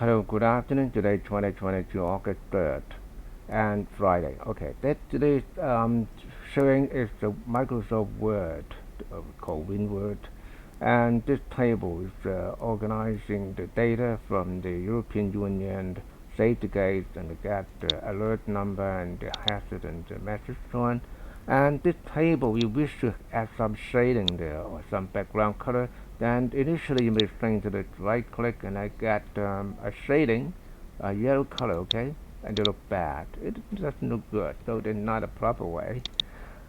Hello, good afternoon. Today, 2022, August 3rd, and Friday. Okay, today's showing is the Microsoft Word, called WinWord, and this table is organizing the data from the European Union safety gates and get the alert number and the hazard and the message on. And this table, we wish to add some shading there or some background color. Then initially you may string to the right click and I get a shading, a yellow color, okay? And they look bad. It doesn't look good, so it's not a proper way.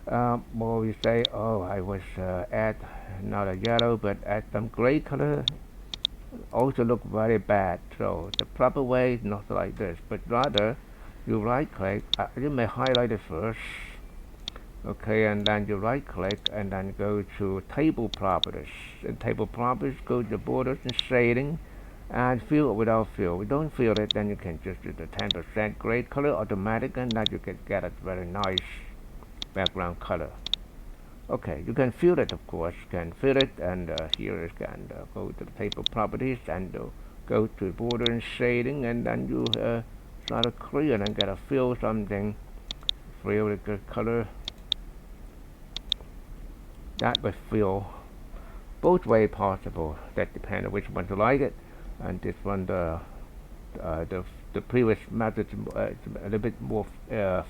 Or we say, oh, I was add not a yellow, but add some gray color. Also look very bad. So the proper way is not like this, but rather you right click. You may highlight it first. Okay, and then you right click and then go to table properties. In table properties, go to borders and shading and fill without fill. We don't fill it, then you can just do the 10% gray color automatic, and then you can get a very nice background color. Okay, you can fill it, of course. You can fill it, and here you can go to the table properties and go to border and shading, and then you start to clear and get a fill something. Fill with the color. That would fill both way possible. That depends on which one you like it. And this one, the previous method is a little bit more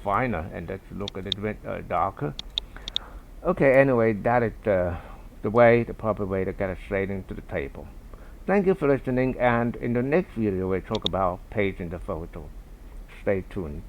finer, and let's look a little bit darker. Okay, anyway, that is the proper way to get a shading to the table. Thank you for listening, and in the next video we'll talk about paging the photo. Stay tuned.